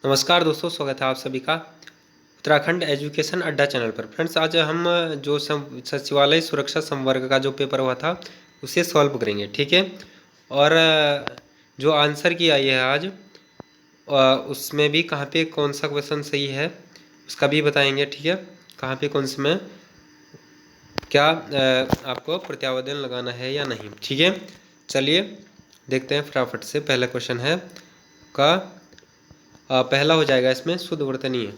नमस्कार दोस्तों, स्वागत है आप सभी का उत्तराखंड एजुकेशन अड्डा चैनल पर। फ्रेंड्स, आज हम जो सचिवालय सुरक्षा संवर्ग का जो पेपर हुआ था उसे सॉल्व करेंगे, ठीक है। और जो आंसर की आई है आज उसमें भी कहाँ पे कौन सा क्वेश्चन सही है उसका भी बताएंगे, ठीक है। कहाँ पे कौन से में क्या आपको प्रत्यावर्तन लगाना है या नहीं, ठीक है। चलिए देखते हैं फटाफट से। पहला क्वेश्चन है का पहला हो जाएगा इसमें शुद्ध वर्तनीय,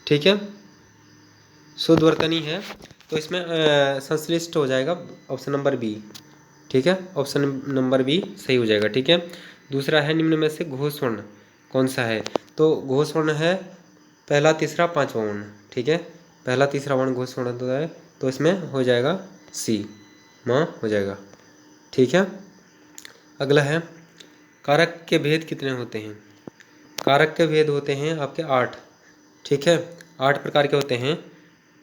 ठीक है। शुद्ध वर्तनी है तो इसमें संश्लिष्ट हो जाएगा ऑप्शन नंबर बी, ठीक है। ऑप्शन नंबर बी सही हो जाएगा, ठीक है। दूसरा है निम्न में से घोष वर्ण कौन सा है, तो घोष वर्ण है पहला तीसरा पांचवा वर्ण, ठीक है। पहला तीसरा वर्ण घोष वर्ण होता है तो इसमें हो जाएगा सी, माँ हो जाएगा, ठीक है। अगला है कारक के भेद कितने होते हैं। कारक के भेद होते हैं आपके 8, ठीक है। 8 प्रकार के होते हैं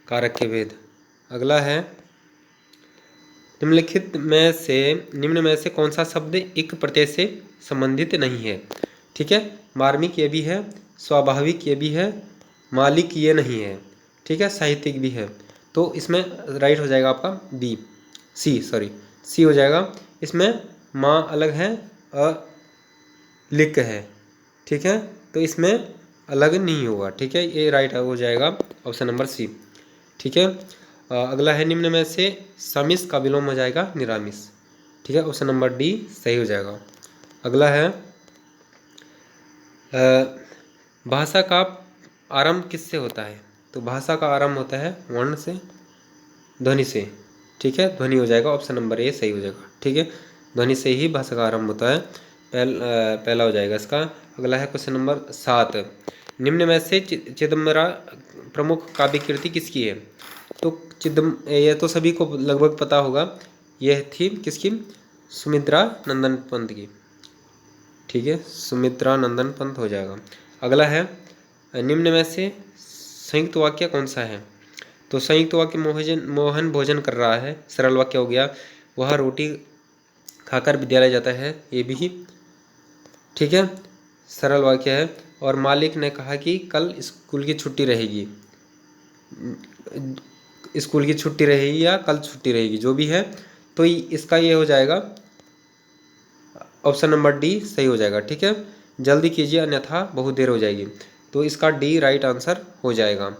कारक के भेद। अगला है निम्न में से कौन सा शब्द एक प्रत्यय से संबंधित नहीं है, ठीक है। मार्मिक ये भी है, स्वाभाविक ये भी है, मालिक ये नहीं है, ठीक है। साहित्यिक भी है, तो इसमें राइट हो जाएगा आपका बी, सी हो जाएगा। इसमें माँ अलग है और लिक है, ठीक है, तो इसमें अलग नहीं होगा, ठीक है। ये राइट हो जाएगा ऑप्शन नंबर सी, ठीक है। अगला है निम्न में से समिस का विलोम हो जाएगा निरामिस, ठीक है। ऑप्शन नंबर डी सही हो जाएगा। अगला है भाषा का आरंभ किससे होता है, तो भाषा का आरंभ होता है वर्ण से, ध्वनि से, ठीक है। ध्वनि हो जाएगा, ऑप्शन नंबर ए सही हो जाएगा, ठीक है। ध्वनि से ही भाषा का आरंभ होता है, पहला हो जाएगा इसका। अगला है क्वेश्चन नंबर 7, निम्न में से चिदम्बरा प्रमुख काव्य कृति किसकी है, तो यह तो सभी को लगभग पता होगा, यह थी किसकी, सुमित्रा नंदन पंत की, ठीक है। सुमित्रा नंदन पंत हो जाएगा। अगला है निम्न में से संयुक्त वाक्य कौन सा है, तो संयुक्त वाक्य मोहन भोजन कर रहा है, सरल वाक्य हो गया। वह रोटी खाकर विद्यालय जाता है, ये भी ठीक है, सरल वाक्य है। और मालिक ने कहा कि कल स्कूल की छुट्टी रहेगी, स्कूल की छुट्टी रहेगी या कल छुट्टी रहेगी, जो भी है, तो इसका ये हो जाएगा ऑप्शन नंबर डी सही हो जाएगा, ठीक है। जल्दी कीजिए अन्यथा बहुत देर हो जाएगी, तो इसका डी राइट आंसर हो जाएगा,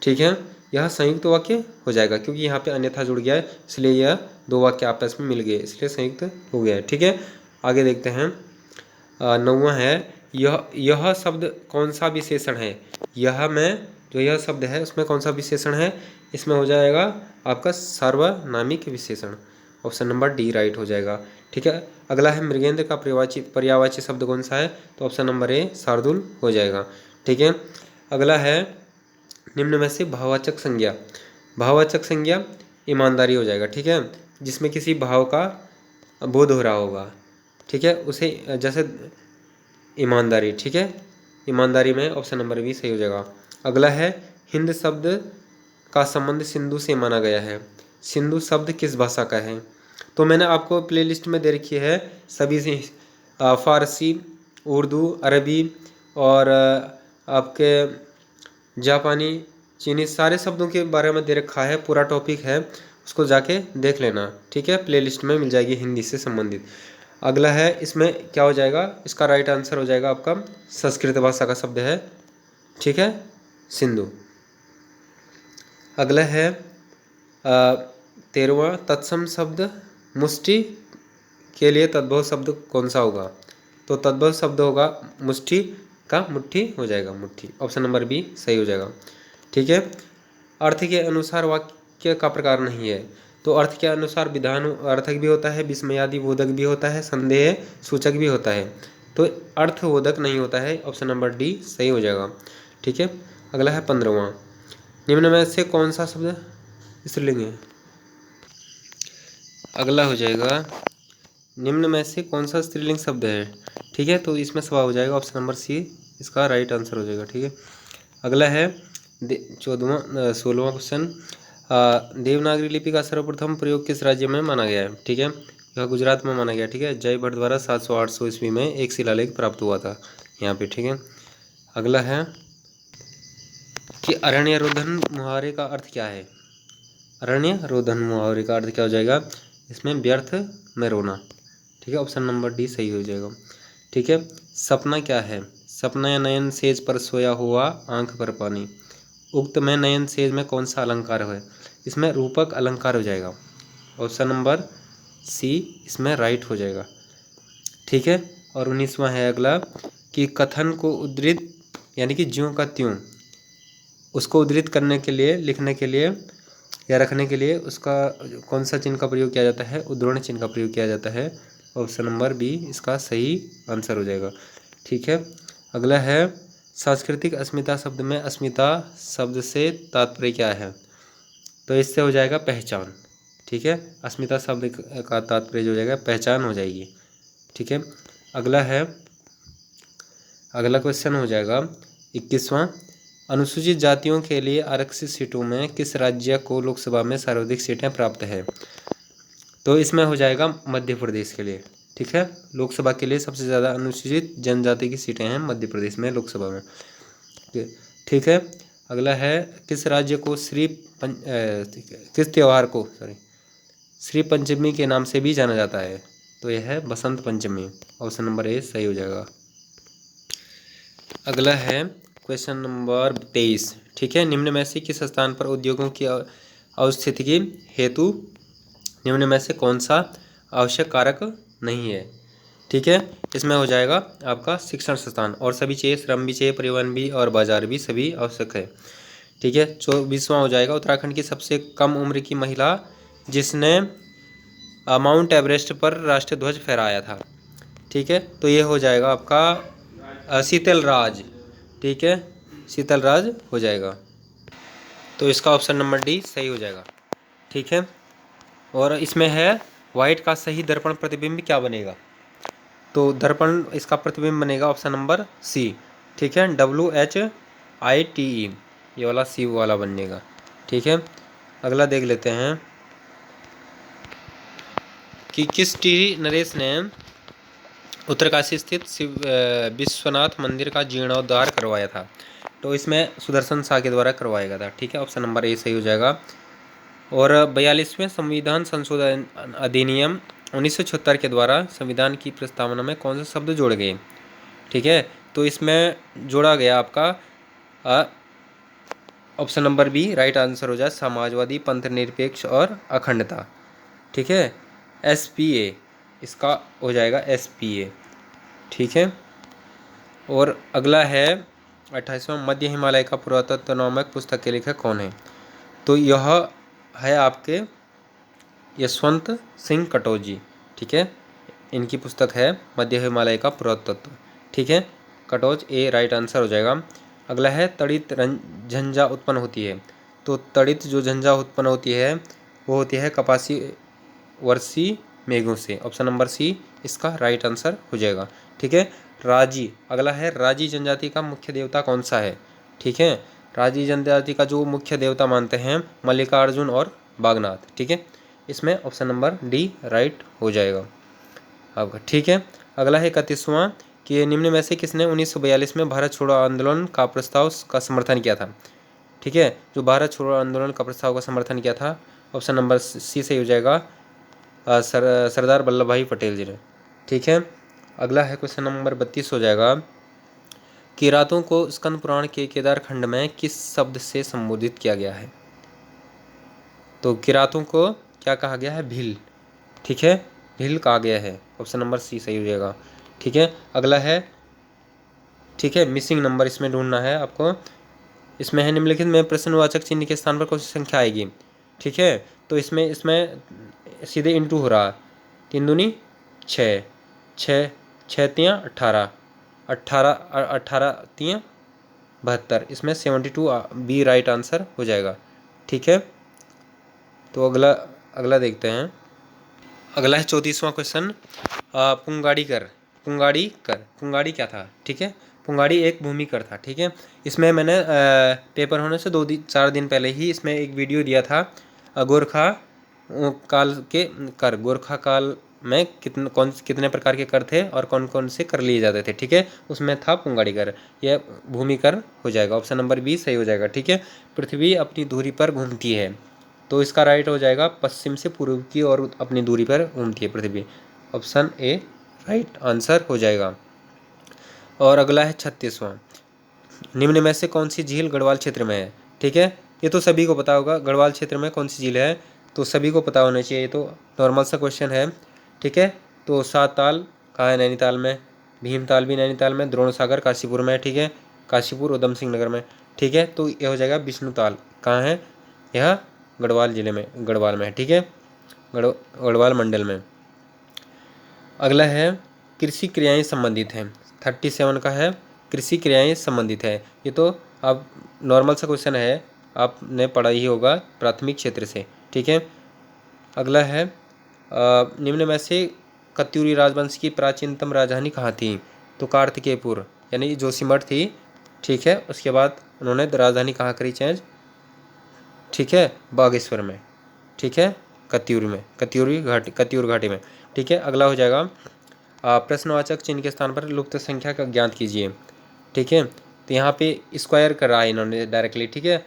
ठीक है। यह संयुक्त वाक्य हो जाएगा क्योंकि यहाँ पे अन्यथा जुड़ गया है, इसलिए यह दो वाक्य आपस में मिल गए, इसलिए संयुक्त हो गया है, ठीक है। आगे देखते हैं 9वां है यह शब्द कौन सा विशेषण है। यह शब्द है उसमें कौन सा विशेषण है, इसमें हो जाएगा आपका सार्वनामिक विशेषण, ऑप्शन नंबर डी राइट हो जाएगा, ठीक है। अगला है मृगेंद्र का पर्यायवाची शब्द कौन सा है, तो ऑप्शन नंबर ए शार्दुल हो जाएगा, ठीक है। अगला है निम्न में से भाववाचक संज्ञा ईमानदारी हो जाएगा, ठीक है। जिसमें किसी भाव का बोध हो रहा होगा, ठीक है, उसे जैसे ईमानदारी, ठीक है। ईमानदारी में ऑप्शन नंबर बी सही हो जाएगा। अगला है हिंद शब्द का संबंध सिंधु से माना गया है, सिंधु शब्द किस भाषा का है, तो मैंने आपको प्लेलिस्ट में दे रखी है सभी से, फारसी, उर्दू, अरबी और आपके जापानी, चीनी, सारे शब्दों के बारे में दे रखा है, पूरा टॉपिक है, उसको जाके देख लेना, ठीक है। प्लेलिस्ट में मिल जाएगी हिंदी से संबंधित। अगला है इसमें क्या हो जाएगा, इसका राइट आंसर हो जाएगा आपका संस्कृत भाषा का शब्द है, ठीक है, सिंधु। अगला है 13वां तत्सम शब्द मुष्टि के लिए तद्भव शब्द कौन सा होगा, तो तद्भव शब्द होगा मुष्टि का मुट्ठी हो जाएगा, मुट्ठी, ऑप्शन नंबर बी सही हो जाएगा, ठीक है। अर्थ के अनुसार वाक्य का प्रकार नहीं है, तो अर्थ के अनुसार विधान अर्थक भी होता है, विस्मयादि बोधक भी होता है, संदेह सूचक भी होता है, तो अर्थबोधक नहीं होता है, ऑप्शन नंबर डी सही हो जाएगा, ठीक है। अगला है 15वां, निम्न में से कौन सा शब्द स्त्रीलिंग है। अगला हो जाएगा निम्न में से कौन सा स्त्रीलिंग शब्द है, ठीक है, तो इसमें सवा हो जाएगा, ऑप्शन नंबर सी इसका राइट आंसर हो जाएगा, ठीक है। अगला है 16वां क्वेश्चन, देवनागरी लिपि का सर्वप्रथम प्रयोग किस राज्य में माना गया है, ठीक है। यह गुजरात में माना गया, ठीक है। जय भट्ट द्वारा 700-800 ईस्वी में एक शिलालेख प्राप्त हुआ था, यहाँ पे, ठीक है। अगला है कि अरण्य रोदन मुहावरे का अर्थ क्या है। अरण्य रोदन मुहावरे का अर्थ क्या हो जाएगा, इसमें व्यर्थ में रोना, ठीक है। ऑप्शन नंबर डी सही हो जाएगा, ठीक है। सपना क्या है, सपना नयन सेज पर सोया हुआ आंख पर पानी। उक्त में नयन सेज में कौन सा अलंकार है, इसमें रूपक अलंकार हो जाएगा। ऑप्शन नंबर सी इसमें राइट हो जाएगा, ठीक है। और 19वां है अगला कि कथन को उद्धृत यानी कि ज्यों का त्यों, उसको उद्धृत करने के लिए, लिखने के लिए या रखने के लिए उसका कौन सा चिन्ह का प्रयोग किया जाता है, उद्धरण चिन्ह का प्रयोग किया जाता है। ऑप्शन नंबर बी इसका सही आंसर हो जाएगा, ठीक है। अगला है सांस्कृतिक अस्मिता शब्द में अस्मिता शब्द से तात्पर्य क्या है, तो इससे हो जाएगा पहचान, ठीक है। अस्मिता शब्द का तात्पर्य जो हो जाएगा पहचान हो जाएगी, ठीक है। अगला है, अगला क्वेश्चन हो जाएगा 21वां, अनुसूचित जातियों के लिए आरक्षित सीटों में किस राज्य को लोकसभा में सर्वाधिक सीटें प्राप्त है, तो इसमें हो जाएगा मध्य प्रदेश के लिए, ठीक है। लोकसभा के लिए सबसे ज़्यादा अनुसूचित जनजाति की सीटें हैं मध्य प्रदेश में लोकसभा में, ठीक है। अगला है किस राज्य को किस त्यौहार को श्री पंचमी के नाम से भी जाना जाता है, तो यह है Basant Panchami. Option number A सही हो जाएगा। अगला है क्वेश्चन नंबर 23, ठीक है। निम्न में से किस स्थान पर उद्योगों की अवस्थिति हेतु निम्न में से कौन सा आवश्यक कारक नहीं है, ठीक है। इसमें हो जाएगा आपका शिक्षण संस्थान, और सभी चाहिए, श्रम भी चाहिए, परिवहन भी और बाजार भी, सभी आवश्यक है, ठीक है। 24वां हो जाएगा उत्तराखंड की सबसे कम उम्र की महिला जिसने माउंट एवरेस्ट पर राष्ट्रीय ध्वज फहराया था, ठीक है। तो ये हो जाएगा आपका शीतल राज, ठीक है, शीतल राज हो जाएगा, तो इसका ऑप्शन नंबर डी सही हो जाएगा, ठीक है। और इसमें है वाइट का सही दर्पण प्रतिबिंब क्या बनेगा, तो दर्पण इसका प्रतिबिंब बनेगा ऑप्शन नंबर सी, ठीक है, WHITE, ये वाला सी वाला बनेगा, ठीक है। अगला देख लेते हैं कि किस टी नरेश ने उत्तरकाशी स्थित विश्वनाथ मंदिर का जीर्णोद्धार करवाया था, तो इसमें सुदर्शन शाह के द्वारा करवाया गया था, ठीक है। ऑप्शन नंबर ए सही हो जाएगा। और 42वें संविधान संशोधन अधिनियम 1976 के द्वारा संविधान की प्रस्तावना में कौन से शब्द जोड़े गए, ठीक है। तो इसमें जोड़ा गया आपका option number B right answer हो जाए, समाजवादी, पंथ निरपेक्ष और अखंडता, ठीक है। SPA इसका हो जाएगा SPA, ठीक है। और अगला है 28वां, मध्य हिमालय का पुरातत्व नामक पुस्तक के लेखक कौन है, तो यह है आपके यशवंत सिंह कटोच, ठीक है। इनकी पुस्तक है मध्य हिमालय का पुरातत्व, ठीक है, कटोच ए राइट आंसर हो जाएगा। अगला है तड़ित झंझा उत्पन्न होती है, तो तड़ित जो झंझा उत्पन्न होती है वो होती है कपासी वर्षी मेघों से। ऑप्शन नंबर सी इसका राइट आंसर हो जाएगा, ठीक है। राजी, अगला है राजी जनजाति का मुख्य देवता कौन सा है, ठीक है। राजी जनजाति का जो मुख्य देवता मानते हैं मल्लिकार्जुन और बागनाथ, ठीक है। इसमें ऑप्शन नंबर डी राइट हो जाएगा आपका, ठीक है। अगला है 31वां कि निम्न में से किसने 1942 में भारत छोड़ो आंदोलन का प्रस्ताव का समर्थन किया था, ठीक है। जो भारत छोड़ो आंदोलन का प्रस्ताव का समर्थन किया था, ऑप्शन नंबर सी सही हो जाएगा, सरदार वल्लभ भाई पटेल जी ने, ठीक है। अगला है क्वेश्चन नंबर 32 हो जाएगा, किरातों को स्कंद पुराण के केदार खंड में किस शब्द से संबोधित किया गया है, तो किरातों को क्या कहा गया है, भील, ठीक है, भील कहा गया है। ऑप्शन नंबर सी सही हो जाएगा, ठीक है। अगला है, ठीक है, मिसिंग नंबर इसमें ढूंढना है आपको। इसमें है निम्नलिखित में प्रश्नवाचक चिन्ह के स्थान पर कौन सी संख्या आएगी, ठीक है। तो इसमें सीधे इंटू हो रहा, 3 दूनी 6, 6 6 तियाँ 18, 18 तियाँ 72, इसमें 72 बी राइट आंसर हो जाएगा, ठीक है। तो अगला देखते हैं। अगला है 34वां क्वेश्चन, पुंगाड़ी क्या था, ठीक है। पुंगाड़ी एक भूमिकर था, ठीक है। इसमें मैंने पेपर होने से 2-4 दिन पहले ही इसमें एक वीडियो दिया था, गोरखा काल में कितने प्रकार के कर थे और कौन कौन से कर लिए जाते थे, ठीक है। उसमें था पुंगाड़ी कर, यह भूमि कर हो जाएगा। ऑप्शन नंबर बी सही हो जाएगा, ठीक है। पृथ्वी अपनी धुरी पर घूमती है, तो इसका राइट हो जाएगा पश्चिम से पूर्व की ओर अपनी दूरी पर घूमती है पृथ्वी। ऑप्शन ए राइट आंसर हो जाएगा। और अगला है 36वां, निम्न में से कौन सी झील गढ़वाल क्षेत्र में है, ठीक है। ये तो सभी को पता होगा, गढ़वाल क्षेत्र में कौन सी झील है, तो सभी को पता होना चाहिए, ये तो नॉर्मल सा क्वेश्चन है, ठीक है। तो सात ताल कहाँ है, नैनीताल में। भीमताल भी नैनीताल में। द्रोण सागर काशीपुर में, ठीक है। काशीपुर उधम सिंह नगर में, ठीक है। तो यह हो जाएगा विष्णुताल, कहाँ है, यह गढ़वाल जिले में, गढ़वाल में है, ठीक है, गढ़वाल मंडल में। अगला है कृषि क्रियाएं संबंधित हैं, 37 का है कृषि क्रियाएं संबंधित है। ये तो अब नॉर्मल सा क्वेश्चन है, आपने पढ़ा ही होगा प्राथमिक क्षेत्र से, ठीक है। अगला है निम्न में से कत्यूरी राजवंश की प्राचीनतम राजधानी कहाँ थी, तो कार्तिकेयपुर यानी जोशीमठ थी, ठीक है। उसके बाद उन्होंने राजधानी कहाँ करी चेंज, ठीक है, बागेश्वर में, ठीक है, कत्यूर घाटी में, ठीक है। अगला हो जाएगा प्रश्नवाचक चिन्ह के स्थान पर लुप्त संख्या का ज्ञात कीजिए, ठीक है। तो यहाँ पे स्क्वायर कर रहा है इन्होंने डायरेक्टली, ठीक है।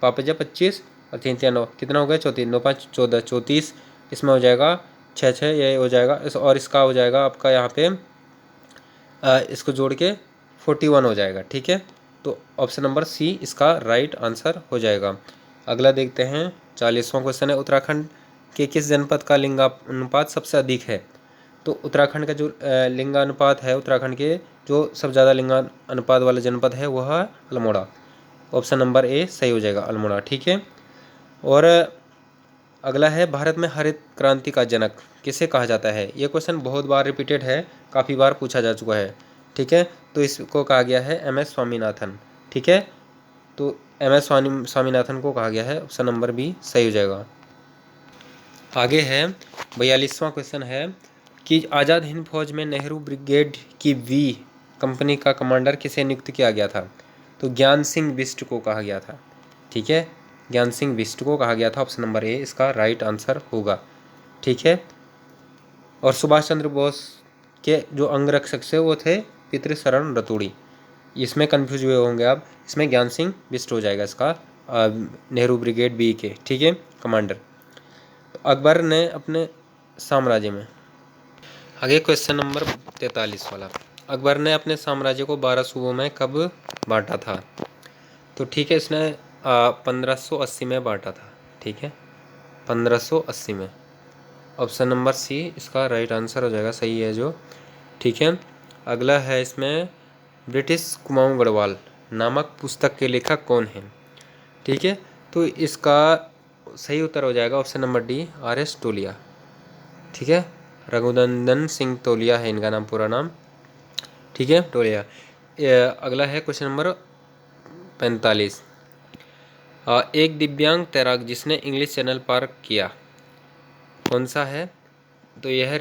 पापजा 25 और 3 3 9 कितना हो गया 34, 9 5 14 34, इसमें हो जाएगा 6 6, ये हो जाएगा और इसका हो जाएगा आपका यहाँ पे इसको जोड़ के 41 हो जाएगा, ठीक है। तो ऑप्शन नंबर सी इसका राइट आंसर हो जाएगा। अगला देखते हैं 40वां क्वेश्चन है, उत्तराखंड के किस जनपद का लिंगानुपात सबसे अधिक है, तो उत्तराखंड का जो लिंगानुपात है, उत्तराखंड के जो सबसे ज़्यादा लिंगानुपात वाला जनपद है वह है अल्मोड़ा। ऑप्शन नंबर ए सही हो जाएगा, अल्मोड़ा, ठीक है। और अगला है भारत में हरित क्रांति का जनक किसे कहा जाता है, ये क्वेश्चन बहुत बार रिपीटेड है, काफ़ी बार पूछा जा चुका है, ठीक है। तो इसको कहा गया है MS स्वामीनाथन, ठीक है। तो MS स्वामीनाथन को कहा गया है, ऑप्शन नंबर बी सही हो जाएगा। आगे है 42वां क्वेश्चन है कि आज़ाद हिंद फौज में नेहरू ब्रिगेड की वी कंपनी का कमांडर किसे नियुक्त किया गया था, तो ज्ञान सिंह बिष्ट को कहा गया था, ठीक है। ज्ञान सिंह बिष्ट को कहा गया था, ऑप्शन नंबर ए इसका राइट आंसर होगा, ठीक है। और सुभाष चंद्र बोस के जो अंगरक्षक से वो थे पितृशरण रतूड़ी, इसमें कन्फ्यूज हुए होंगे आप, इसमें ज्ञान सिंह बिष्ट हो जाएगा इसका नेहरू ब्रिगेड बी के, ठीक है, कमांडर। तो अकबर ने अपने साम्राज्य में, आगे क्वेश्चन नंबर 43 वाला, अकबर ने अपने साम्राज्य को 12 सूबों में कब बांटा था, तो ठीक है, इसने 1580 में बांटा था, ठीक है, 1580 में। ऑप्शन नंबर सी इसका राइट आंसर हो जाएगा, सही है जो, ठीक है। अगला है इसमें ब्रिटिश कुमाऊं गढ़वाल नामक पुस्तक के लेखक कौन हैं, ठीक है। तो इसका सही उत्तर हो जाएगा ऑप्शन नंबर डी RS तोलिया, ठीक है। रघुनंदन सिंह तोलिया है इनका नाम, पूरा नाम, ठीक है, तोलिया। अगला है क्वेश्चन नंबर 45, एक दिव्यांग तैराक जिसने इंग्लिश चैनल पार किया कौन सा है, तो यह है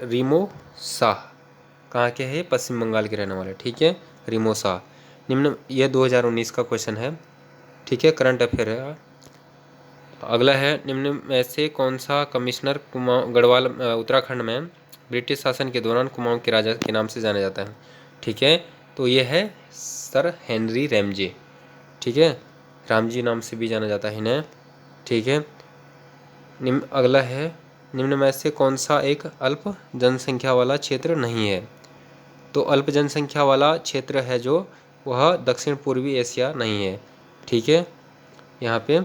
रीमो शाह, कहाँ के है, पश्चिम बंगाल के रहने वाले, ठीक है, रीमो शाह। निम्न यह 2019 का क्वेश्चन है, ठीक है, करंट अफेयर है। अगला है निम्न में से कौन सा कमिश्नर गढ़वाल उत्तराखंड में ब्रिटिश शासन के दौरान कुमाऊं के राजा के नाम से जाना जाता है, ठीक है। तो यह है सर हेनरी रैमजे, ठीक है, रामजी नाम से भी जाना जाता है इन्हें, ठीक है। अगला है निम्न में से कौन सा एक अल्प जनसंख्या वाला क्षेत्र नहीं है, तो अल्प जनसंख्या वाला क्षेत्र है जो वह दक्षिण पूर्वी एशिया नहीं है, ठीक है, यहाँ पे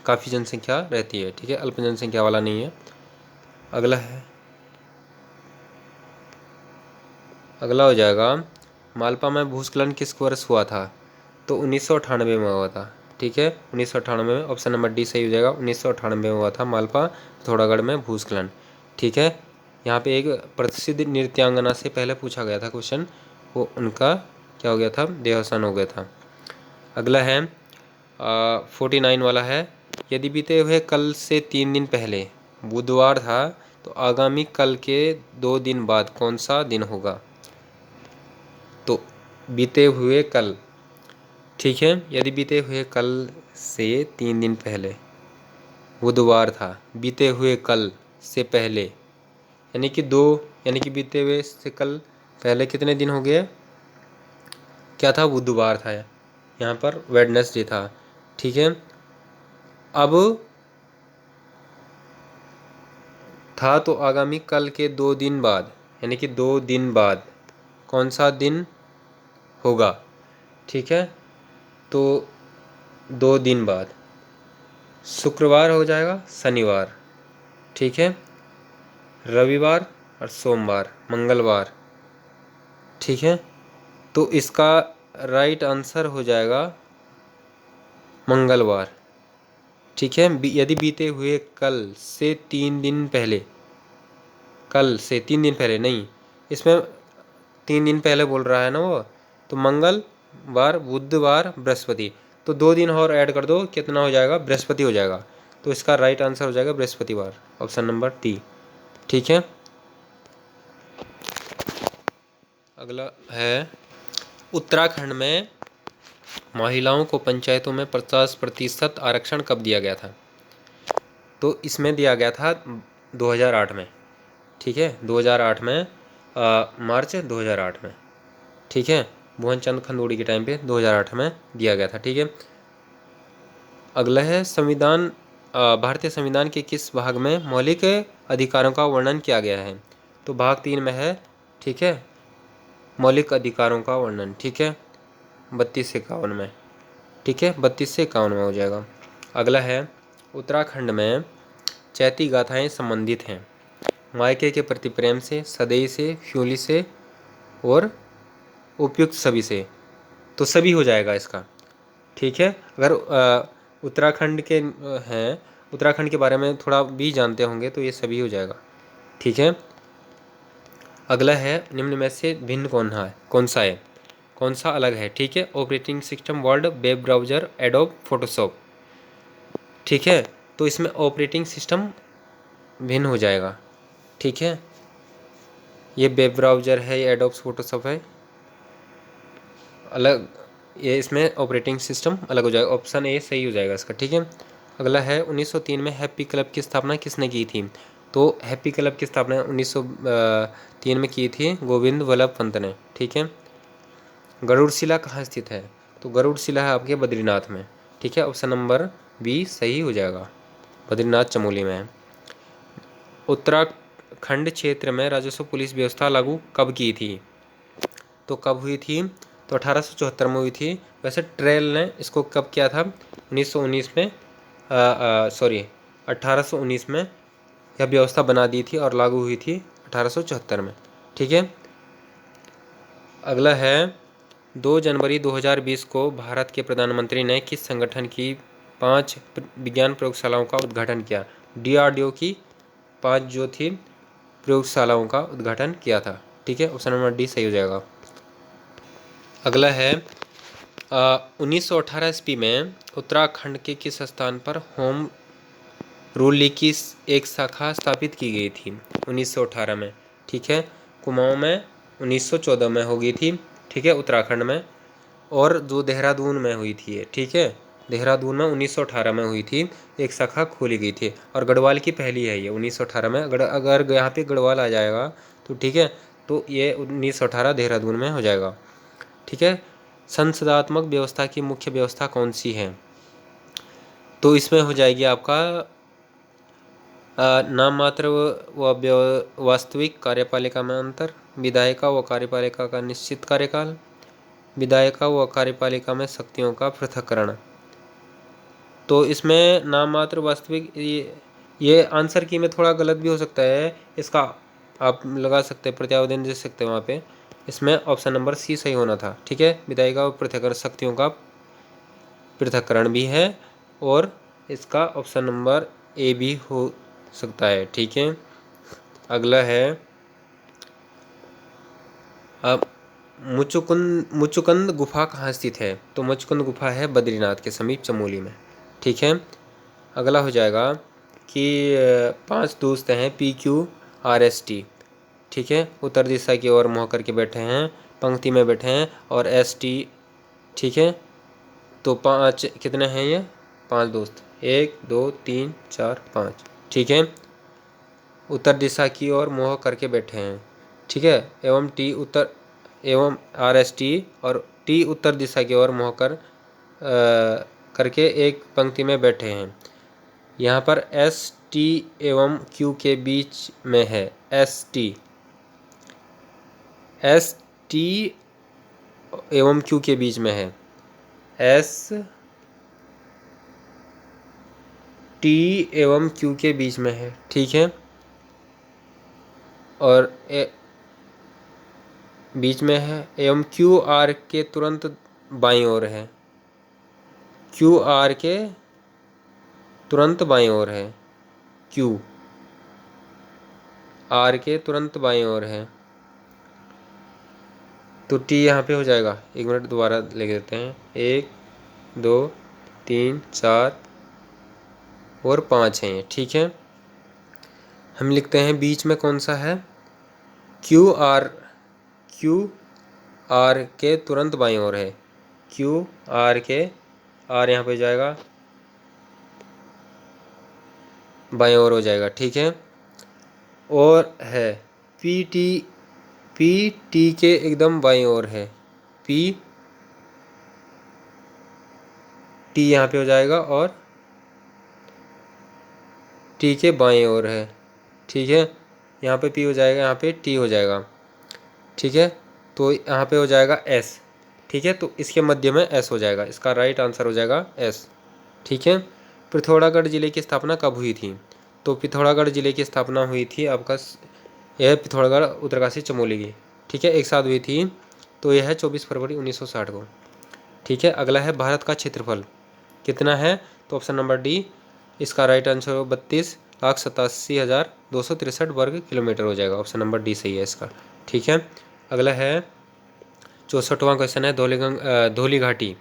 काफ़ी जनसंख्या रहती है, ठीक है, अल्प जनसंख्या वाला नहीं है। अगला हो जाएगा मालपा में भूस्खलन किस वर्ष हुआ था, तो 1998 में हुआ था, ठीक है, 1998 में। ऑप्शन नंबर डी सही हो जाएगा, 1998 में हुआ था मालपा पिथौरागढ़ में भूस्खलन, ठीक है। यहाँ पे एक प्रसिद्ध नृत्यांगना से पहले पूछा गया था क्वेश्चन, वो उनका क्या हो गया था, देहावसान हो गया था। अगला है 49 वाला है, यदि बीते हुए कल से 3 दिन पहले बुधवार था तो आगामी कल के 2 दिन बाद कौन सा दिन होगा, तो बीते हुए कल, ठीक है, यदि बीते हुए कल से 3 दिन पहले बुधवार था, बीते हुए कल से पहले यानी कि 2, यानी कि बीते हुए से कल पहले कितने दिन हो गए? क्या था? बुधवार था, यहाँ पर वेडनेसडे था। ठीक है, अब था तो आगामी कल के 2 दिन बाद, यानी कि 2 दिन बाद कौन सा दिन होगा? ठीक है, तो 2 दिन बाद शुक्रवार हो जाएगा, शनिवार, ठीक है, रविवार और सोमवार, मंगलवार। ठीक है, तो इसका राइट आंसर हो जाएगा मंगलवार। ठीक है, यदि बीते हुए कल से 3 दिन पहले, कल से 3 दिन पहले नहीं, इसमें 3 दिन पहले बोल रहा है ना वो, तो मंगलवार, बुधवार, बृहस्पति, तो 2 दिन और ऐड कर दो, कितना हो जाएगा? बृहस्पति हो जाएगा। तो इसका राइट आंसर हो जाएगा बृहस्पतिवार, ऑप्शन नंबर डी। ठीक है, अगला है उत्तराखंड में महिलाओं को पंचायतों में 50% आरक्षण कब दिया गया था? तो इसमें दिया गया था 2008 में। ठीक है, 2008 में, मार्च 2008 में। ठीक है, भुवन चंद खंडूड़ी के टाइम पे 2008 में दिया गया था। ठीक है, अगला है संविधान, भारतीय संविधान के किस भाग में मौलिक अधिकारों का वर्णन किया गया है? तो भाग 3 में है। ठीक है, मौलिक अधिकारों का वर्णन। ठीक है, 32 से 51 में। ठीक है, 32 से 51 में हो जाएगा। अगला है उत्तराखंड में चैती गाथाएं संबंधित हैं मायके के प्रति प्रेम से, सदैव से, फ्यूली से और उपयुक्त सभी से। तो सभी हो जाएगा इसका। ठीक है, अगर उत्तराखंड के हैं, उत्तराखंड के बारे में थोड़ा भी जानते होंगे तो ये सभी हो जाएगा। ठीक है, अगला है निम्न में से भिन्न कौन सा है, कौन सा अलग है? ठीक है, operating system, word, web browser, adobe, Photoshop. ठीक है, तो इसमें ऑपरेटिंग सिस्टम भिन्न हो जाएगा। ठीक है, ये वेब ब्राउज़र है, ये एडोब फोटोशॉप है, अलग, ये इसमें ऑपरेटिंग सिस्टम अलग हो जाएगा। ऑप्शन ए सही हो जाएगा इसका। ठीक है, अगला है 1903 में हैप्पी क्लब की स्थापना किसने की थी? तो हैप्पी क्लब की स्थापना 1903 में की थी गोविंद वल्लभ पंत ने। ठीक है, गरुड़ शिला कहाँ स्थित है? तो गरुड़ शिला है आपके बद्रीनाथ में। ठीक है, ऑप्शन नंबर बी सही हो जाएगा, बद्रीनाथ चमोली में है। उत्तराखंड क्षेत्र में राजस्व पुलिस व्यवस्था लागू कब की थी? तो कब हुई थी? तो 1874 में हुई थी। वैसे ट्रेल ने इसको कब किया था? 1919 में, सॉरी 1819 में यह व्यवस्था बना दी थी और लागू हुई थी 1874 में। ठीक है, अगला है 2 जनवरी 2020 को भारत के प्रधानमंत्री ने किस संगठन की 5 विज्ञान प्रयोगशालाओं का उद्घाटन किया? DRDO की 5 जो थी प्रयोगशालाओं का उद्घाटन किया था। ठीक है, ऑप्शन नंबर डी सही हो जाएगा। अगला है 1918 ईस्वी में उत्तराखंड के किस स्थान पर होम रूल की एक शाखा स्थापित की गई थी? 1918 में। ठीक है, कुमाऊं में 1914 में हो गई थी। ठीक है, उत्तराखंड में, और जो देहरादून में हुई थी। ठीक है, देहरादून में 1918 में हुई थी, एक शाखा खोली गई थी, और गढ़वाल की पहली है ये 1918 में। अगर यहाँ पे गढ़वाल आ जाएगा तो ठीक है, तो ये 1918 देहरादून में हो जाएगा। ठीक है, संसदात्मक व्यवस्था की मुख्य व्यवस्था कौन सी है? तो इसमें हो जाएगी आपका नाम मात्र व वास्तविक कार्यपालिका में अंतर, विधायिका व कार्यपालिका का निश्चित कार्यकाल, विधायिका व कार्यपालिका में शक्तियों का पृथक्करण। तो इसमें नाम मात्र वास्तविक, ये आंसर की में थोड़ा गलत भी हो सकता है, इसका आप लगा सकते हैं, प्रत्यावेदन दे सकते हैं वहाँ पे। इसमें ऑप्शन नंबर सी सही होना था। ठीक है, विधायिका व पृथक्करण, शक्तियों का पृथक्करण भी है, और इसका ऑप्शन नंबर ए भी हो सकता है। ठीक है, अगला है अब मुचुकुंद गुफा कहाँ स्थित है? तो मुचुकुंद गुफा है बद्रीनाथ के समीप चमोली में। ठीक है, अगला हो जाएगा कि 5 दोस्त हैं PQRST। ठीक है, उत्तर दिशा की ओर मुँह करके बैठे हैं, पंक्ति में बैठे हैं, और ST। ठीक है, तो 5 कितने हैं ये? 5 दोस्त, 1 2 3 4 5। ठीक है, उत्तर दिशा की ओर मुँह करके बैठे हैं, ठीक है। एवं टी उत्तर एवं RST और T उत्तर दिशा की ओर मुँह करके एक पंक्ति में बैठे हैं। यहाँ पर ST एवं Q के बीच में है। ST एवं Q के बीच में है। ST एवं Q के बीच में है, ठीक है। और बीच में है एवं QR के तुरंत बाईं ओर है। QR के तुरंत बाईं ओर है। QR के तुरंत बाईं ओर है। तो T यहाँ पे हो जाएगा। एक मिनट दोबारा लिख देते हैं। 1 2 3 4 और 5 है ये, ठीक है। हम लिखते हैं बीच में कौन सा है। QR के तुरंत बाईं ओर है। QR के R यहाँ पे जाएगा, बाईं ओर हो जाएगा, ठीक है। और है PT के एकदम बाईं ओर है। PT यहाँ पे हो जाएगा और T के बाईं ओर है, ठीक है। यहाँ पे P हो जाएगा, यहाँ पे T हो जाएगा, ठीक है। तो यहाँ पे हो जाएगा S, ठीक है। तो इसके मध्य में S हो जाएगा। इसका राइट आंसर हो जाएगा S, ठीक है। पिथौरागढ़ जिले की स्थापना कब हुई थी। तो पिथौरागढ़ जिले की स्थापना हुई थी आपका, यह पिथौरागढ़ उत्तरकाशी चमोली की, ठीक है, एक साथ हुई थी। तो यह है 24 फरवरी 1960 को, ठीक है। अगला है भारत का क्षेत्रफल कितना है। तो ऑप्शन नंबर डी इसका राइट आंसर हो 32,87,263 वर्ग किलोमीटर हो जाएगा। ऑप्शन नंबर डी सही है इसका, ठीक है। अगला है 64वां क्वेश्चन है धौली घाटी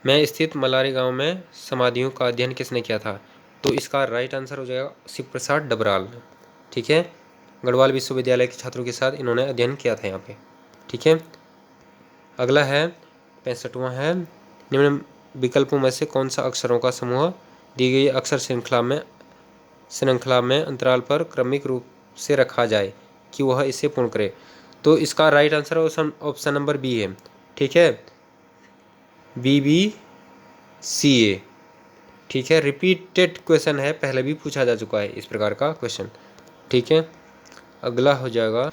में स्थित मलारी गांव में समाधियों का अध्ययन किसने किया था। तो इसका राइट आंसर हो जाएगा शिव प्रसाद डबराल, ठीक है। गढ़वाल विश्वविद्यालय के छात्रों के साथ इन्होंने अध्ययन किया था यहाँ पे, ठीक है। अगला है 65वां है निम्न विकल्पों में से कौन सा अक्षरों का समूह दी गई अक्षर श्रृंखला में अंतराल पर क्रमिक रूप से रखा जाए कि वह इसे पूर्ण करे। तो इसका right answer option number B है, ठीक है। BBCA, ठीक है। रिपीटेड क्वेश्चन है, पहले भी पूछा जा चुका है इस प्रकार का क्वेश्चन, ठीक है। अगला हो जाएगा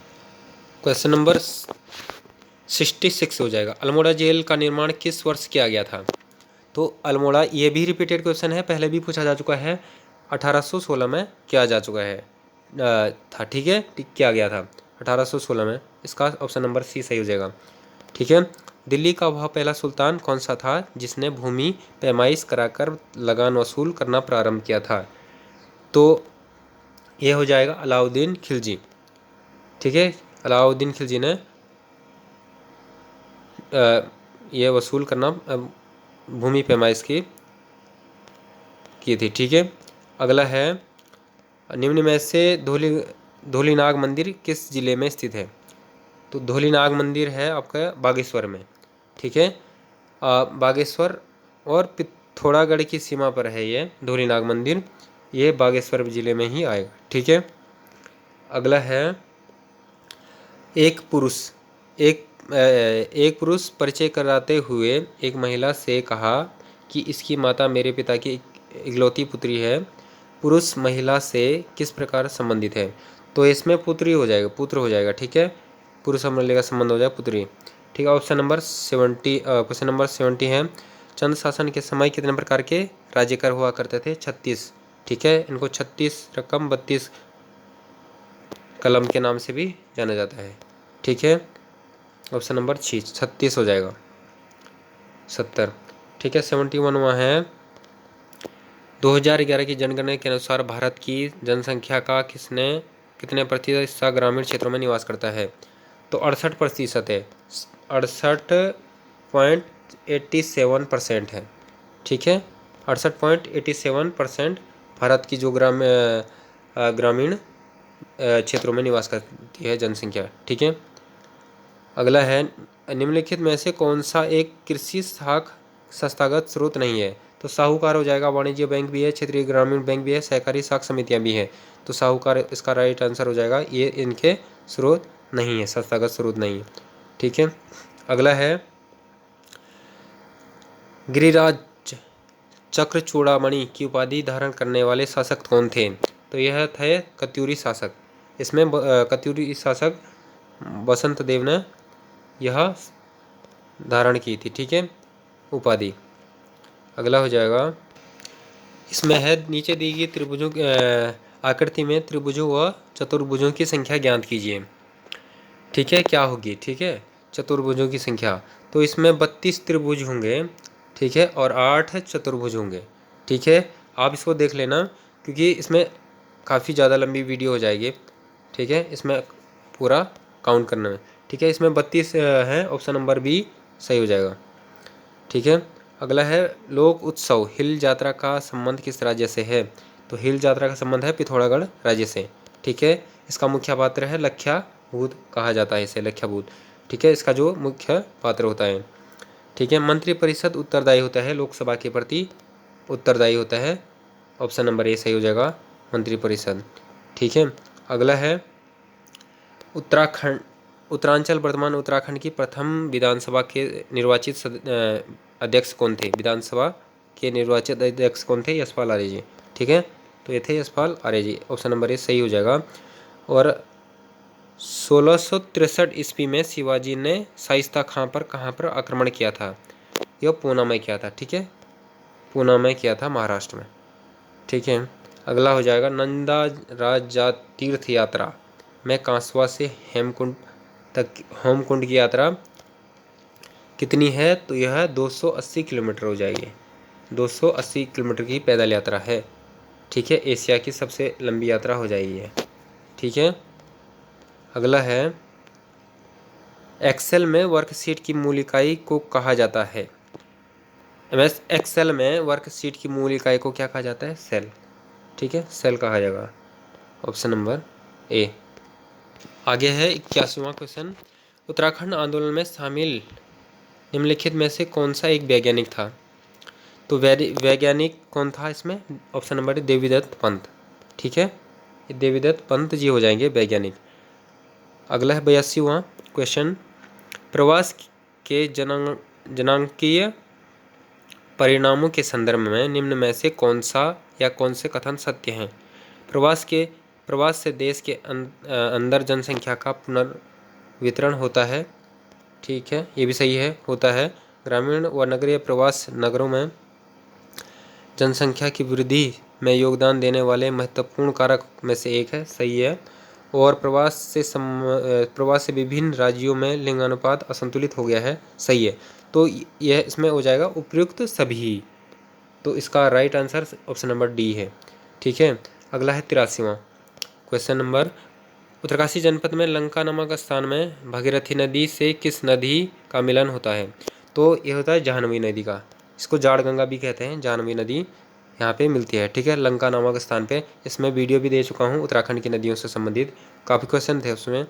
क्वेश्चन नंबर 66 हो जाएगा। अल्मोड़ा जेल का निर्माण किस वर्ष किया गया था। तो अल्मोड़ा, ये भी रिपीटेड क्वेश्चन है, पहले भी पूछा जा चुका है। 1816 में किया जा चुका है था, ठीक है, किया गया था 1816 में। इसका ऑप्शन नंबर सी सही हो जाएगा, ठीक है। दिल्ली का वह पहला सुल्तान कौन सा था जिसने भूमि पैमाइश कराकर लगान वसूल करना प्रारंभ किया था। तो ये हो जाएगा अलाउद्दीन खिलजी, ठीक है। अलाउद्दीन खिलजी ने ये वसूल करना भूमि पैमाइश की थी, ठीक है। अगला है निम्न में से धौलीनाग मंदिर किस जिले में स्थित है। तो धौलीनाग मंदिर है आपका बागेश्वर में, ठीक है। बागेश्वर और पिथौरागढ़ की सीमा पर है ये धौलीनाग मंदिर, ये बागेश्वर जिले में ही आएगा, ठीक है। अगला है एक पुरुष परिचय कराते हुए एक महिला से कहा कि इसकी माता मेरे पिता की इकलौती पुत्री है। पुरुष महिला से किस प्रकार संबंधित है। तो इसमें पुत्र हो जाएगा, ठीक है। पुरुष और महिला का संबंध हो जाएगा पुत्री, ठीक है। ऑप्शन नंबर 70 क्वेश्चन नंबर 70 है चंद शासन के समय कितने प्रकार के राज्यकर हुआ करते थे। 36, ठीक है। इनको 36 रकम 32 कलम के नाम से भी जाना जाता है, ठीक है। ऑप्शन नंबर 36 हो जाएगा 70, ठीक है। 71वां है 2011 की जनगणना के अनुसार भारत की जनसंख्या का कितने प्रतिशत हिस्सा ग्रामीण क्षेत्रों में निवास करता है। तो 68% है, 68.87% है, ठीक है। 68.87% भारत की जो ग्रामीण क्षेत्रों में निवास करती है जनसंख्या, ठीक है। अगला है निम्नलिखित में से कौन सा एक कृषि संस्थागत स्रोत नहीं है। तो साहूकार हो जाएगा, वाणिज्य बैंक भी है, क्षेत्रीय ग्रामीण बैंक भी है, सहकारी साख समितियां भी है। तो साहूकार इसका राइट आंसर हो जाएगा। ये इनके स्रोत नहीं है, संस्थागत स्रोत नहीं है। ठीक है, अगला है गिरिराज चक्र चूड़ामणि की उपाधि धारण करने वाले शासक कौन थे? तो यह थे कत्यूरी शासक। इसमें कत्यूरी शासक बसंत देव ने यह धारण की थी। ठीक है, उपाधि। अगला हो जाएगा, इसमें है नीचे दी गई त्रिभुजों आकृति में त्रिभुजों व चतुर्भुजों की संख्या ज्ञात कीजिए। ठीक है, क्या होगी? ठीक है, चतुर्भुजों की संख्या। तो इसमें 32 त्रिभुज होंगे। ठीक है, और 8 चतुर्भुज होंगे। ठीक है, आप इसको देख लेना क्योंकि इसमें काफ़ी ज़्यादा लंबी वीडियो हो जाएगी। ठीक है, इसमें पूरा काउंट करना है। ठीक है, इसमें 32 है, ऑप्शन नंबर बी सही हो जाएगा। ठीक है, अगला है लोक उत्सव हिल यात्रा का संबंध किस राज्य से है? तो हिल यात्रा का संबंध है पिथौरागढ़ राज्य से। ठीक है, इसका मुख्य पात्र है लख्याभूत, कहा जाता है इसे लख्याभूत। ठीक है, इसका जो मुख्य पात्र होता है। ठीक है, मंत्रिपरिषद उत्तरदायी होता है लोकसभा के प्रति, उत्तरदायी होता है। ऑप्शन नंबर ए सही हो जाएगा, मंत्रिपरिषद। ठीक है, अगला है उत्तराखंड उत्तरांचल वर्तमान उत्तराखंड की प्रथम विधानसभा के निर्वाचित अध्यक्ष कौन थे? विधानसभा के निर्वाचित अध्यक्ष कौन थे? यशपाल आर्य जी। ठीक है, तो ये थे यशपाल आर्य जी, ऑप्शन नंबर ए सही हो जाएगा। और 1663 ईस्वी में शिवाजी ने शाइस्ता खां पर कहाँ पर आक्रमण किया था? यह पूना में किया था। ठीक है, पूना में किया था, महाराष्ट्र में। ठीक है, अगला हो जाएगा नंदा राजा तीर्थ यात्रा में कांसवा से हेमकुंड तक हेमकुंड की यात्रा कितनी है? तो यह 280 किलोमीटर हो जाएगी। 280 किलोमीटर की पैदल यात्रा है। ठीक है, एशिया की सबसे लंबी यात्रा हो जाएगी है। ठीक है, अगला है एक्सेल में वर्कशीट की मूल इकाई को कहा जाता है। एमएस एक्सेल में वर्कशीट की मूल इकाई को क्या कहा जाता है? सेल। ठीक है, सेल कहा जाएगा, ऑप्शन नंबर ए। आगे है 81वां क्वेश्चन, उत्तराखंड आंदोलन में शामिल निम्नलिखित में से कौन सा एक वैज्ञानिक था? तो वैज्ञानिक कौन था इसमें? Option number Devidatt Pant. ठीक है, देवीदत्त पंत जी हो जाएंगे वैज्ञानिक। अगला है 82वां क्वेश्चन, प्रवास के जनांकीय परिणामों के संदर्भ में निम्न में से कौन सा या कौन से कथन सत्य हैं? प्रवास से देश के अंदर जनसंख्या का पुनर्वितरण होता है। ठीक है, ये भी सही है, होता है। ग्रामीण व नगरीय प्रवास नगरों में जनसंख्या की वृद्धि में योगदान देने वाले महत्वपूर्ण कारक में से एक है, सही है। और प्रवास से विभिन्न राज्यों में लिंगानुपात असंतुलित हो गया है, सही है। तो यह इसमें हो जाएगा उपयुक्त सभी। तो इसका right answer option number D है। ठीक है, अगला है 83वां क्वेश्चन नंबर, उत्तरकाशी जनपद में लंका नामक स्थान में भागीरथी नदी से किस नदी का मिलन होता है? तो यह होता है जाह्नवी नदी का। इसको जाड़ गंगा भी कहते हैं, जाह्नवी नदी यहाँ पे मिलती है। ठीक है, लंका नामक स्थान पे। इसमें वीडियो भी दे चुका हूँ उत्तराखंड की नदियों से संबंधित, काफ़ी क्वेश्चन थे उसमें।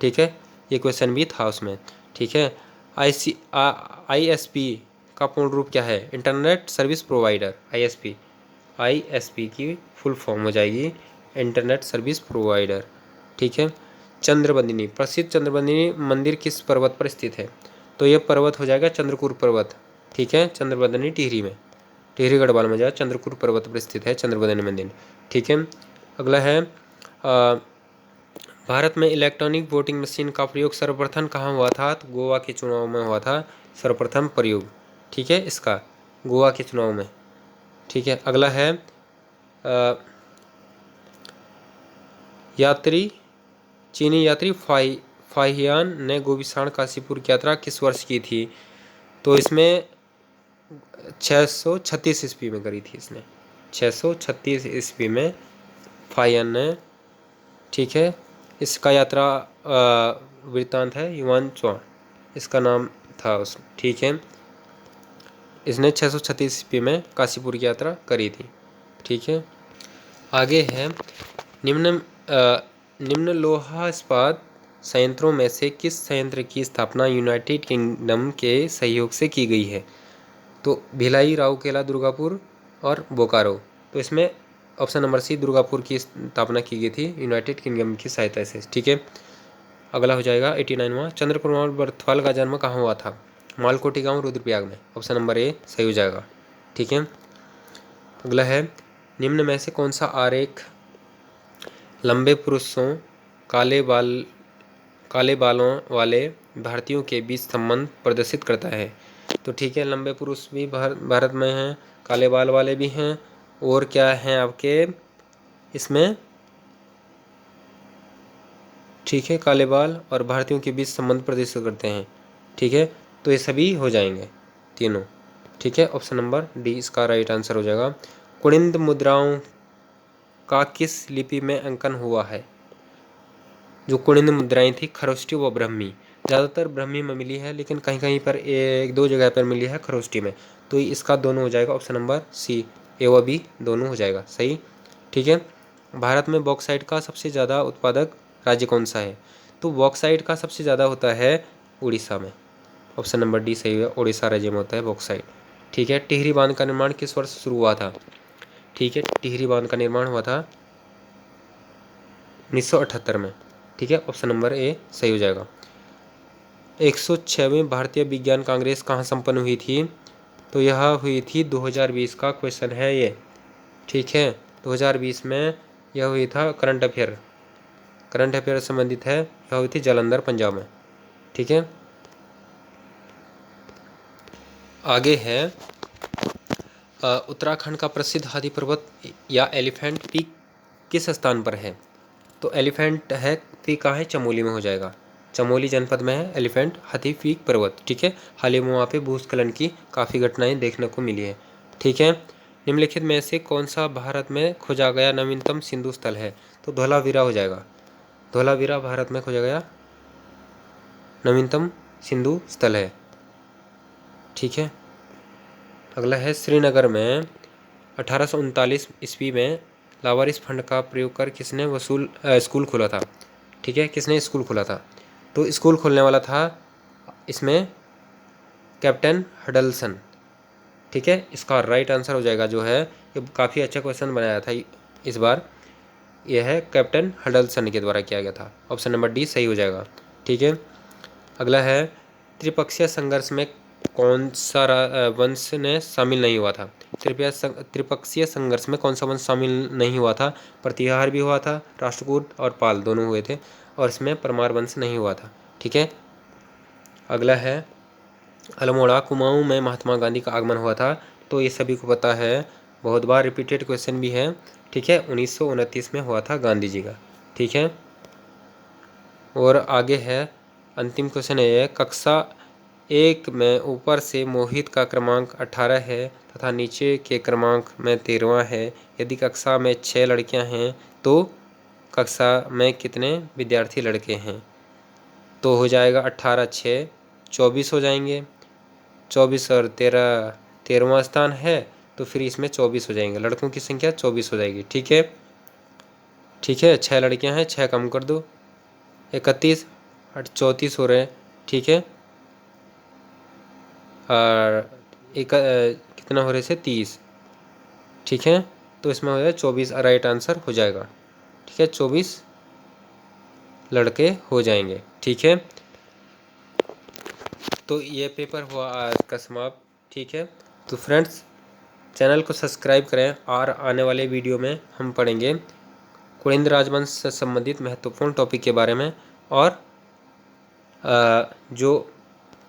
ठीक है, ये क्वेश्चन भी था उसमें। ठीक है, ISP का पूर्ण रूप क्या है? Internet service provider. ISP की फुल फॉर्म हो जाएगी इंटरनेट सर्विस प्रोवाइडर। ठीक है, चंद्रबंदिनी, प्रसिद्ध चंद्रबंदिनी मंदिर किस पर्वत पर स्थित है? तो यह पर्वत हो जाएगा चंद्रकूर पर्वत। ठीक है, चंद्रबंदिनी टिहरी में, टिहरी गढ़वाल में जाए, चंद्रकूर पर्वत पर स्थित है चंद्रबंदिनी मंदिर। ठीक है, अगला है भारत में इलेक्ट्रॉनिक वोटिंग मशीन का प्रयोग सर्वप्रथम कहाँ हुआ था? तो गोवा के चुनाव में हुआ था सर्वप्रथम प्रयोग। ठीक है, इसका गोवा के चुनाव में। ठीक है, अगला है चीनी यात्री फाहियान ने गोविशाण काशीपुर की यात्रा किस वर्ष की थी? तो इसमें 636 ईस्वी में करी थी इसने, 636 ईस्वी में फाहियान ने। ठीक है, इसका यात्रा वृत्तांत है युवान चौहान, इसका नाम था उस। ठीक है, इसने 636 ईस्वी में काशीपुर की यात्रा करी थी। ठीक है, आगे है निम्न लोहा इस्पात संयंत्रों में से किस संयंत्र की स्थापना यूनाइटेड किंगडम के सहयोग से की गई है? तो भिलाई, राउरकेला, दुर्गापुर और बोकारो। तो इसमें ऑप्शन नंबर सी, दुर्गापुर की स्थापना की गई थी यूनाइटेड किंगडम की सहायता से। ठीक है, अगला हो जाएगा 89वां, चंद्रकुमार बरथवाल का जन्म कहाँ हुआ था? मालकोटी गांव, रुद्रप्रयाग में। ऑप्शन नंबर ए सही हो जाएगा। ठीक है, अगला है, निम्न में से कौन सा आरेख लंबे पुरुषों काले बालों वाले भारतीयों के बीच संबंध प्रदर्शित करता है? तो ठीक है, लंबे पुरुष भी भारत में हैं, काले बाल वाले भी हैं, और क्या हैं आपके इसमें? ठीक है, काले बाल और भारतीयों के बीच संबंध प्रदर्शित करते हैं। ठीक है, तो ये सभी हो जाएंगे तीनों। ठीक है, ऑप्शन नंबर डी इसका राइट आंसर हो जाएगा। कुनिंद मुद्राओं का किस लिपि में अंकन हुआ है? जो कुनिंद मुद्राएं थी खरोष्टी व ब्राह्मी, ज़्यादातर ब्राह्मी में मिली है, लेकिन कहीं कहीं पर एक दो जगह पर मिली है खरोष्टी में, तो इसका दोनों हो जाएगा। ऑप्शन नंबर सी, ए व बी दोनों हो जाएगा सही। ठीक है, भारत में बॉक्साइट का सबसे ज़्यादा उत्पादक राज्य कौन सा है? तो बॉक्साइट का सबसे ज़्यादा होता है उड़ीसा में। ऑप्शन नंबर डी सही है, उड़ीसा राज्य में होता है बॉक्साइट। ठीक है, टिहरी बांध का निर्माण किस वर्ष शुरू हुआ था? ठीक है, टिहरी बांध का निर्माण हुआ था 1978 में। ठीक है, ऑप्शन नंबर ए सही हो जाएगा। 106वीं भारतीय विज्ञान कांग्रेस कहाँ संपन्न हुई थी? तो यह हुई थी 2020 का क्वेश्चन है ये। ठीक है, 2020 में यह हुई था, करंट अफेयर संबंधित है, यह हुई थी जालंधर पंजाब में। ठीक है, आगे है उत्तराखंड का प्रसिद्ध हाथी पर्वत या एलिफेंट पीक किस स्थान पर है? तो एलिफेंट है पीक कहाँ है? चमोली में हो जाएगा, चमोली जनपद में है एलिफेंट हाथी पीक पर्वत। ठीक है, हाल ही में वहाँ पे भूस्खलन की काफ़ी घटनाएं देखने को मिली है। ठीक है, निम्नलिखित में से कौन सा भारत में खोजा गया नवीनतम सिंधु स्थल है? तो धौलावीरा हो जाएगा, धौलावीरा भारत में खोजा गया नवीनतम सिंधु स्थल है। ठीक है, अगला है, श्रीनगर में 1839 ईस्वी में लावारिस फंड का प्रयोग कर किसने स्कूल खोला था? ठीक है, किसने स्कूल खोला था? तो स्कूल खोलने वाला था इसमें कैप्टन हडल्सन। ठीक है, इसका राइट आंसर हो जाएगा जो है, ये काफ़ी अच्छा क्वेश्चन बनाया था इस बार, यह है कैप्टन हडल्सन के द्वारा किया गया था। ऑप्शन नंबर डी सही हो जाएगा। ठीक है, अगला है, त्रिपक्षीय संघर्ष में कौन सा वंश ने शामिल नहीं हुआ था? त्रिपक्षीय संघर्ष में कौन सा वंश शामिल नहीं हुआ था? प्रतिहार भी हुआ था, राष्ट्रकूट और पाल दोनों हुए थे, और इसमें परमार वंश नहीं हुआ था। ठीक है, अगला है, अल्मोड़ा कुमाऊं में महात्मा गांधी का आगमन हुआ था। तो ये सभी को पता है, बहुत बार रिपीटेड क्वेश्चन भी है। ठीक है, 1929 में हुआ था गांधी जी का। ठीक है, और आगे है, अंतिम क्वेश्चन है, कक्षा 1 में ऊपर से मोहित का क्रमांक 18 है तथा नीचे के क्रमांक में 13वां है। यदि कक्षा में 6 लड़कियां हैं तो कक्षा में कितने विद्यार्थी लड़के हैं? तो हो जाएगा 18 6 24 हो जाएंगे, 24 और 13 13वां स्थान है, तो फिर इसमें 24 हो जाएंगे, लड़कों की संख्या 24 हो जाएगी। ठीक है, ठीक है, 6 लड़कियां हैं, 6 कम कर दो, 31 और 34 हो रहे हैं। ठीक है, और कितना हो रहे से 30। ठीक है, तो इसमें हो जाएगा 24, राइट आंसर हो जाएगा। ठीक है, 24 लड़के हो जाएंगे। ठीक है, तो ये पेपर हुआ आज का समाप्त। ठीक है, तो फ्रेंड्स चैनल को सब्सक्राइब करें, और आने वाले वीडियो में हम पढ़ेंगे कुलिंद राजवंश से संबंधित महत्वपूर्ण टॉपिक के बारे में, और जो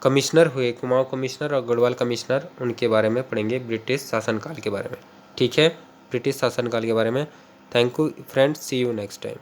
कमिश्नर हुए, कुमाऊं कमिश्नर और गढ़वाल कमिश्नर, उनके बारे में पढ़ेंगे, ब्रिटिश शासनकाल के बारे में। ठीक है, ब्रिटिश शासनकाल के बारे में। Thank you friends, see you next time.